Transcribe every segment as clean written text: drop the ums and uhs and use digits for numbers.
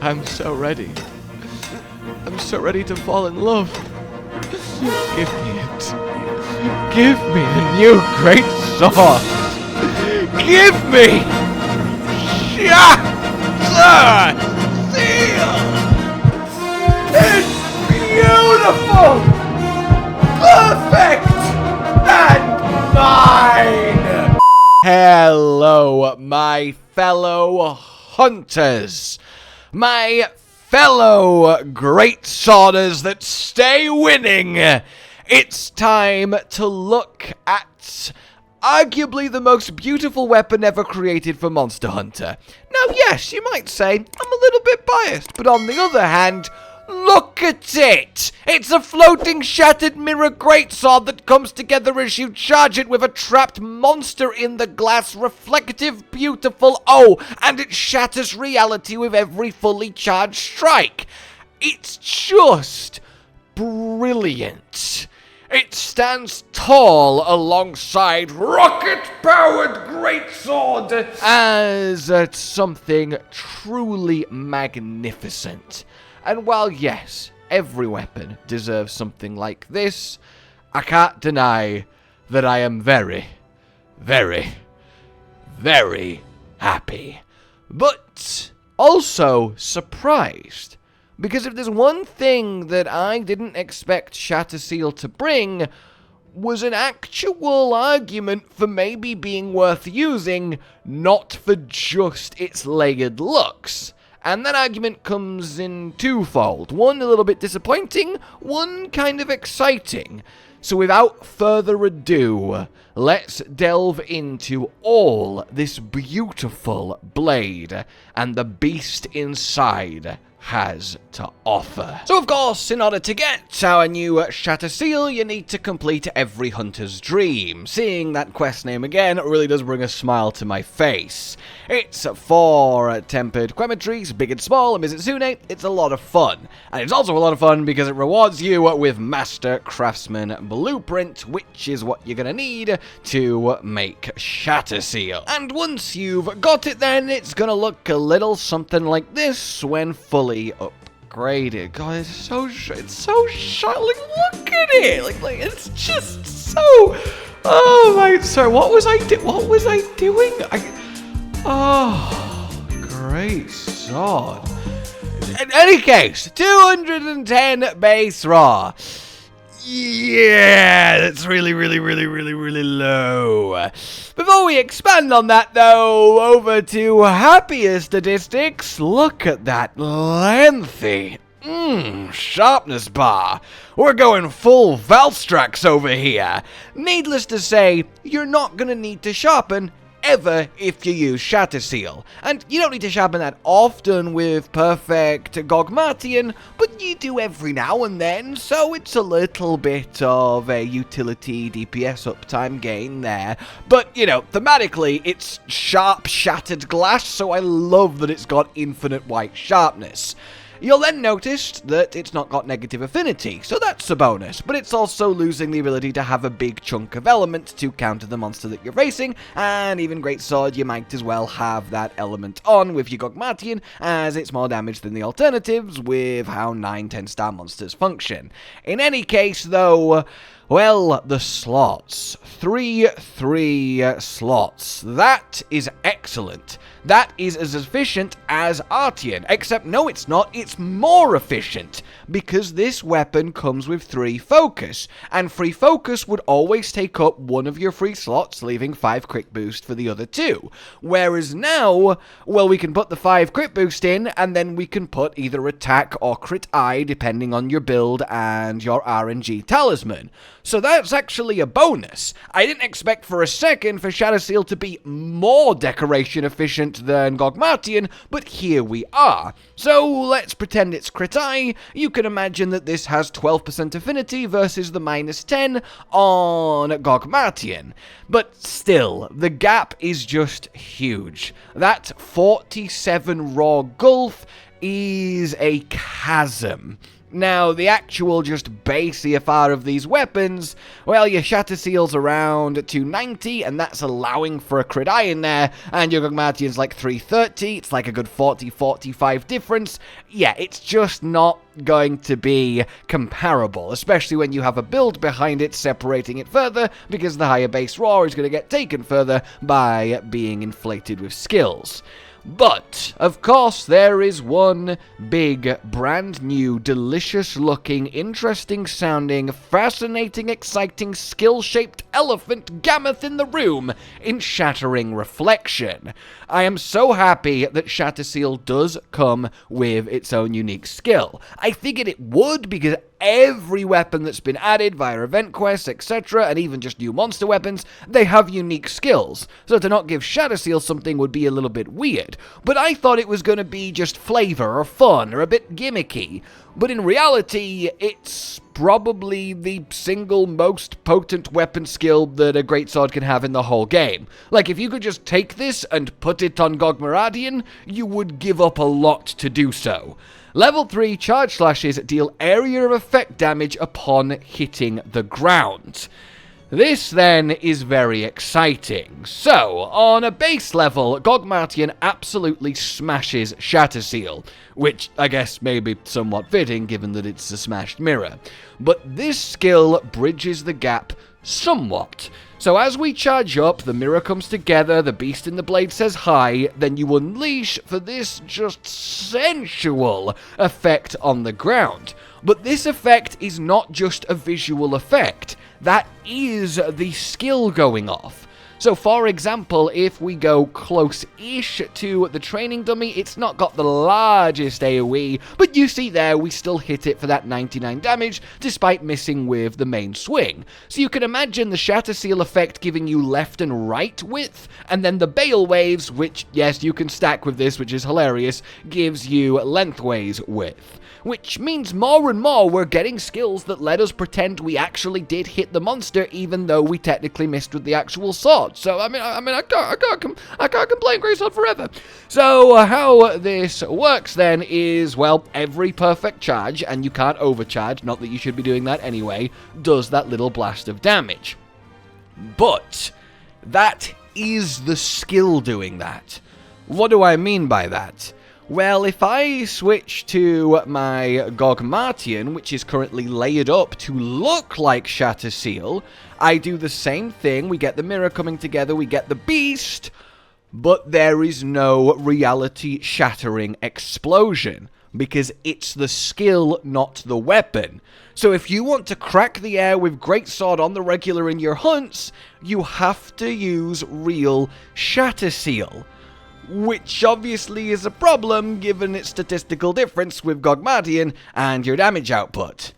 I'm so ready. I'm so ready to fall in love. Give me it. Give me a new great sword. Give me Shatterseal! It's beautiful! Perfect! And mine! Hello, my fellow hunters. My fellow great sworders that stay winning. It's time to look at arguably the most beautiful weapon ever created for Monster Hunter. Now, yes, you might say, I'm a little bit biased, but on the other hand, look at it! It's a floating shattered mirror greatsword that comes together as you charge it with a trapped monster in the glass, reflective, beautiful, and it shatters reality with every fully charged strike. It's just brilliant. It stands tall alongside rocket-powered greatsword as something truly magnificent. And while, yes, every weapon deserves something like this, I can't deny that I am very, very, very happy. But also surprised. Because if there's one thing that I didn't expect Shatterseal to bring, was an actual argument for maybe being worth using, not for just its layered looks. And that argument comes in twofold. One a little bit disappointing, one kind of exciting. So without further ado, let's delve into all this beautiful blade and the beast inside has to offer. So of course, in order to get our new Shatterseal, you need to complete every hunter's dream. Seeing that quest name again really does bring a smile to my face. It's 4 tempered quemetries, big and small, and Mizitsune. It's a lot of fun. And it's also a lot of fun because it rewards you with Master Craftsman Blueprint, which is what you're gonna need to make Shatterseal. And once you've got it then, it's gonna look a little something like this when fully upgraded. God, it's so shiny. Like, look at it. Like it's just so. Oh my. Sorry, what was I doing? Oh, great sword. In any case, 210 base raw. Yeah, that's really low. Before we expand on that, though, over to happier statistics, look at that lengthy, sharpness bar. We're going full Valstrax over here. Needless to say, you're not gonna need to sharpen ever if you use Shatterseal. And you don't need to sharpen that often with perfect Gogmatian, but you do every now and then, so it's a little bit of a utility DPS uptime gain there. But, you know, thematically, it's sharp shattered glass, so I love that it's got infinite white sharpness. You'll then notice that it's not got negative affinity, so that's a bonus, but it's also losing the ability to have a big chunk of element to counter the monster that you're facing, and even Greatsword, you might as well have that element on with your Gogmatian, as it's more damage than the alternatives with how 9-10 star monsters function. In any case, though, well, the slots. 3 slots. That is excellent. That is as efficient as Artian, except no it's not, it's more efficient, because this weapon comes with 3 focus, and 3 focus would always take up one of your 3 slots, leaving 5 crit boost for the other 2. Whereas now, well, we can put the 5 crit boost in, and then we can put either attack or crit eye, depending on your build and your RNG talisman. So that's actually a bonus. I didn't expect for a second for Shatterseal to be more decoration efficient than Gogmatian, but here we are. So let's pretend it's crit eye. You can imagine that this has 12% affinity versus the -10 on Gogmatian. But still, the gap is just huge. That 47 raw gulf is a chasm. Now, the actual just base EFR of these weapons, well, your Shatterseal's around 290, and that's allowing for a crit eye in there, and your Gogmazios like 330, it's like a good 40-45 difference. Yeah, it's just not going to be comparable, especially when you have a build behind it separating it further, because the higher base raw is going to get taken further by being inflated with skills. But, of course, there is one big, brand new, delicious-looking, interesting-sounding, fascinating, exciting, skill-shaped elephant gammoth in the room in Shattering Reflection. I am so happy that Shatterseal does come with its own unique skill. I figured it would, because every weapon that's been added via event quests, etc., and even just new monster weapons, they have unique skills. So to not give Shatterseal something would be a little bit weird. But I thought it was going to be just flavor or fun or a bit gimmicky. But in reality, it's probably the single most potent weapon skill that a greatsword can have in the whole game. Like, if you could just take this and put it on Gogma Artian, you would give up a lot to do so. Level 3 charge slashes deal area of effect damage upon hitting the ground. This, then, is very exciting. So, on a base level, Gogma Artian absolutely smashes Shatterseal, which I guess may be somewhat fitting given that it's a smashed mirror. But this skill bridges the gap somewhat. So as we charge up, the mirror comes together, the beast in the blade says hi, then you unleash for this just sensual effect on the ground. But this effect is not just a visual effect, that is the skill going off. So for example, if we go close-ish to the training dummy, it's not got the largest AoE, but you see there we still hit it for that 99 damage, despite missing with the main swing. So you can imagine the Shatterseal effect giving you left and right width, and then the Bale Waves, which, yes, you can stack with this, which is hilarious, gives you lengthways width. Which means more and more we're getting skills that let us pretend we actually did hit the monster, even though we technically missed with the actual sword. So I can't complain, greatsword forever. So how this works then is, well, every perfect charge, and you can't overcharge, not that you should be doing that anyway, does that little blast of damage. But that is the skill doing that. What do I mean by that? Well, if I switch to my Gogmatian, which is currently layered up to look like Shatterseal, I do the same thing. We get the mirror coming together, we get the beast, but there is no reality shattering explosion, because it's the skill, not the weapon. So if you want to crack the air with greatsword on the regular in your hunts, you have to use real Shatterseal. Which obviously is a problem given its statistical difference with Gogmatian and your damage output.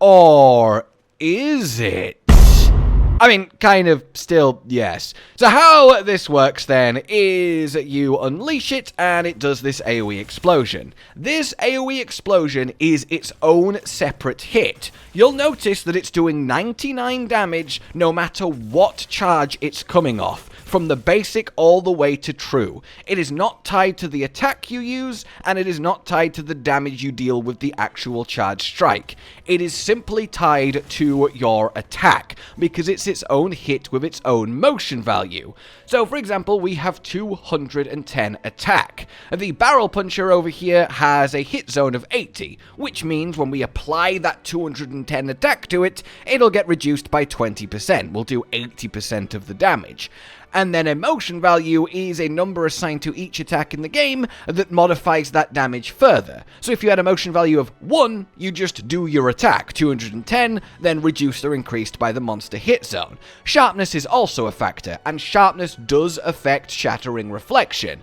Or is it? I mean, kind of, still, yes. So how this works then is you unleash it and it does this AoE explosion. This AoE explosion is its own separate hit. You'll notice that it's doing 99 damage no matter what charge it's coming off, from the basic all the way to true. It is not tied to the attack you use, and it is not tied to the damage you deal with the actual charge strike. It is simply tied to your attack, because it's its own hit with its own motion value. So, for example, we have 210 attack. The barrel puncher over here has a hit zone of 80, which means when we apply that 210 attack to it, it'll get reduced by 20%. We'll do 80% of the damage. And then emotion value is a number assigned to each attack in the game that modifies that damage further. So if you had a motion value of 1, you just do your attack, 210, then reduced or increased by the monster hit zone. Sharpness is also a factor, and sharpness does affect Shattering Reflection.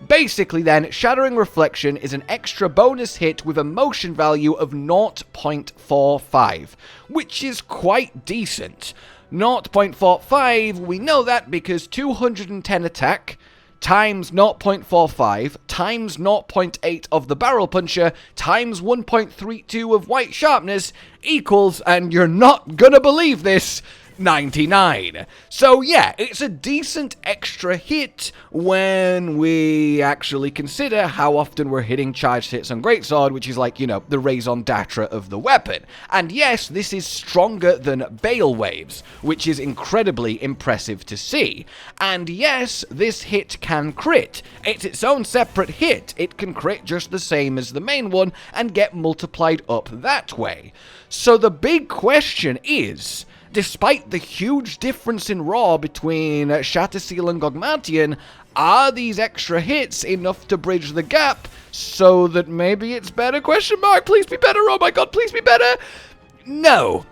Basically then, Shattering Reflection is an extra bonus hit with a motion value of 0.45, which is quite decent. 0.45, we know that because 210 attack times 0.45 times 0.8 of the barrel puncher times 1.32 of white sharpness equals, and you're not gonna believe this, 99. So yeah, it's a decent extra hit when we actually consider how often we're hitting charged hits on Greatsword, which is like, you know, the raison d'etre of the weapon. And yes, this is stronger than Bale Waves, which is incredibly impressive to see. And yes, this hit can crit. It's its own separate hit. It can crit just the same as the main one and get multiplied up that way. So the big question is, despite the huge difference in raw between Shatterseal and Gogmatian, are these extra hits enough to bridge the gap so that maybe it's better? Question mark. Please be better. Oh my god, please be better. No,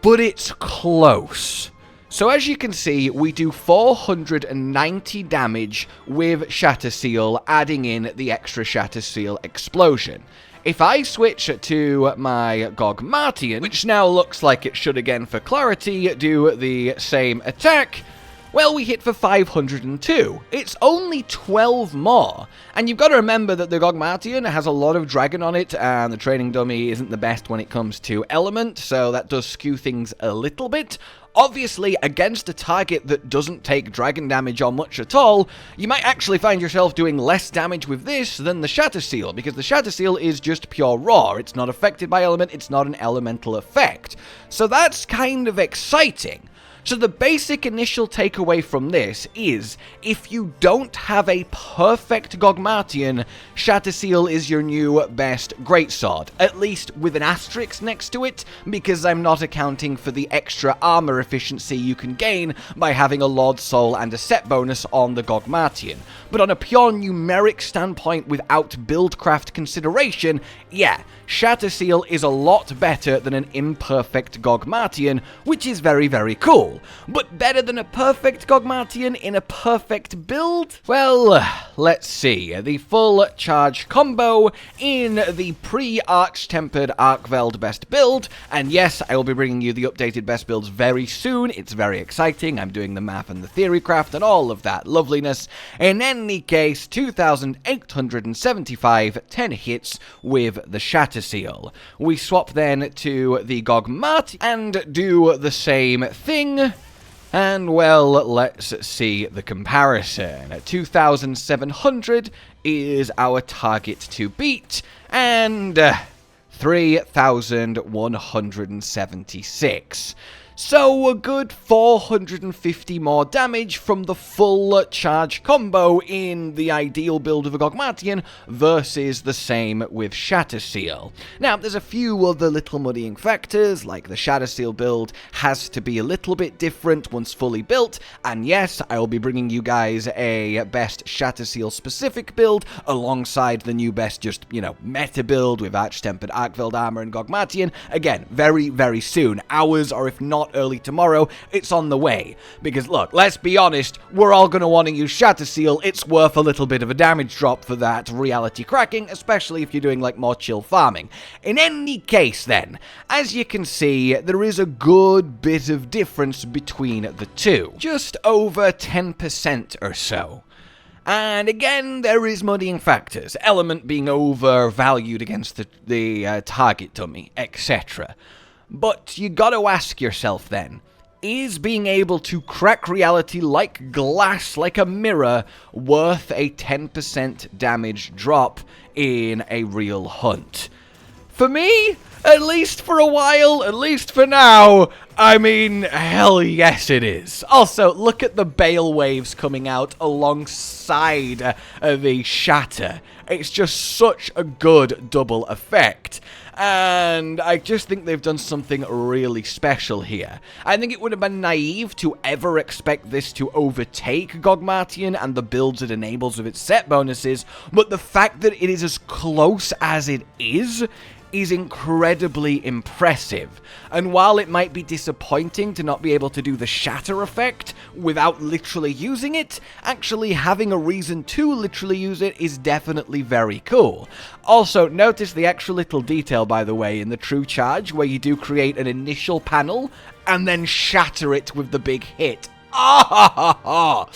but it's close. So as you can see, we do 490 damage with Shatterseal, adding in the extra Shatterseal explosion. If I switch to my Gogmatian, which now looks like it should again for clarity do the same attack, well, we hit for 502. It's only 12 more. And you've got to remember that the Gogmatian has a lot of dragon on it, and the training dummy isn't the best when it comes to element, so that does skew things a little bit. Obviously, against a target that doesn't take dragon damage or much at all, you might actually find yourself doing less damage with this than the Shatterseal, because the Shatterseal is just pure raw. It's not affected by element, it's not an elemental effect. So that's kind of exciting. So the basic initial takeaway from this is, if you don't have a perfect Gogmatian, Shatterseal is your new best greatsword, at least with an asterisk next to it, because I'm not accounting for the extra armor efficiency you can gain by having a Lord Soul and a set bonus on the Gogmatian. But on a pure numeric standpoint without buildcraft consideration, yeah, Shatterseal is a lot better than an imperfect Gogmatian, which is very, very cool. But better than a perfect Gogmatian in a perfect build? Well, let's see. The full charge combo in the pre-arch-tempered arkveld best build, and yes, I will be bringing you the updated best builds very soon. It's very exciting. I'm doing the math and the theory craft and all of that loveliness. In any case, 2,875 10 hits with the Shatterseal. We swap then to the Gogmatian and do the same thing. And well, let's see the comparison. 2,700 is our target to beat, and 3,176. So a good 450 more damage from the full charge combo in the ideal build of a Gogmatian versus the same with Shatterseal. Now, there's a few other little muddying factors, like the Shatterseal build has to be a little bit different once fully built, and yes, I will be bringing you guys a best Shatterseal specific build alongside the new best just, you know, meta build with arch-tempered arkveld armor and Gogmatian. Again, very, very soon. Hours, or if not early tomorrow, it's on the way. Because look, let's be honest, we're all going to want to use Shatterseal. It's worth a little bit of a damage drop for that reality cracking, especially if you're doing like more chill farming. In any case then, as you can see, there is a good bit of difference between the two. Just over 10% or so. And again, there is muddying factors, element being overvalued against the target dummy, etc. But you gotta ask yourself then, is being able to crack reality like glass, like a mirror, worth a 10% damage drop in a real hunt? For me, at least for a while, at least for now, I mean, hell yes it is. Also, look at the Bale Waves coming out alongside the Shatter. It's just such a good double effect. And I just think they've done something really special here. I think it would have been naive to ever expect this to overtake Gogmatian and the builds it enables with its set bonuses, but the fact that it is as close as it is incredibly impressive. And while it might be disappointing to not be able to do the shatter effect without literally using it, actually having a reason to literally use it is definitely very cool. Also, notice the extra little detail, by the way, in the true charge, where you do create an initial panel and then shatter it with the big hit. Oh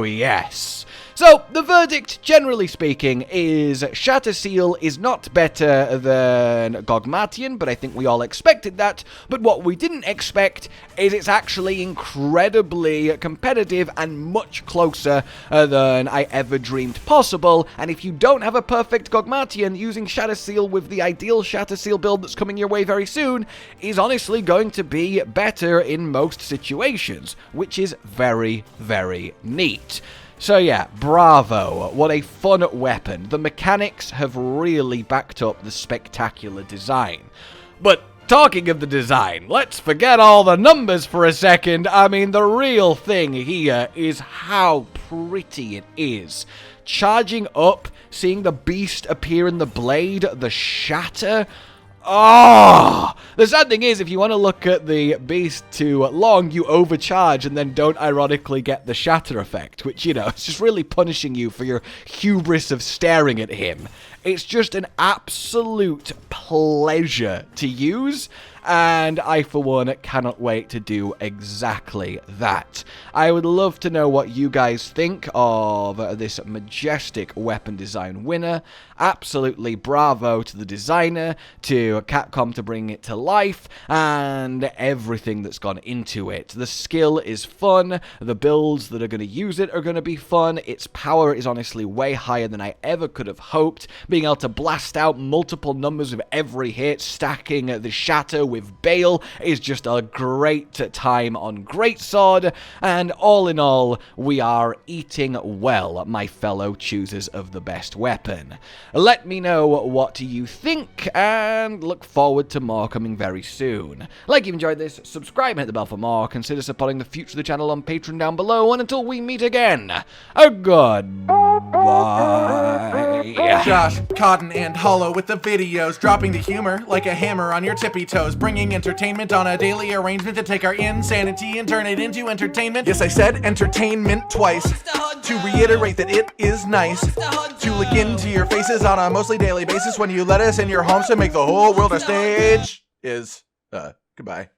yes. So, the verdict, generally speaking, is Shatterseal is not better than Gogma, but I think we all expected that. But what we didn't expect is it's actually incredibly competitive and much closer than I ever dreamed possible. And if you don't have a perfect Gogma, using Shatterseal with the ideal Shatterseal build that's coming your way very soon is honestly going to be better in most situations, which is very, very neat. So yeah, bravo, what a fun weapon. The mechanics have really backed up the spectacular design. But talking of the design, let's forget all the numbers for a second. I mean, the real thing here is how pretty it is. Charging up, seeing the beast appear in the blade, the shatter. Oh! The sad thing is, if you want to look at the beast too long, you overcharge and then don't ironically get the shatter effect, which, you know, it's just really punishing you for your hubris of staring at him. It's just an absolute pleasure to use, and I, for one, cannot wait to do exactly that. I would love to know what you guys think of this majestic weapon design winner. Absolutely bravo to the designer, to Capcom to bring it to life, and everything that's gone into it. The skill is fun, the builds that are going to use it are going to be fun, its power is honestly way higher than I ever could have hoped. Being able to blast out multiple numbers with every hit, stacking the shatter with Bale is just a great time on Greatsword, and all in all, we are eating well, my fellow choosers of the best weapon. Let me know what you think, and look forward to more coming very soon. Like you've enjoyed this, subscribe and hit the bell for more, consider supporting the future of the channel on Patreon down below, and until we meet again, a goodbye. Josh, Cotton, and Hollow with the videos, dropping the humor like a hammer on your tippy toes, bringing entertainment on a daily arrangement to take our insanity and turn it into entertainment. Yes, I said entertainment twice, to reiterate that it is nice to look into your faces on a mostly daily basis when you let us in your homes to make the whole world a stage. Goodbye.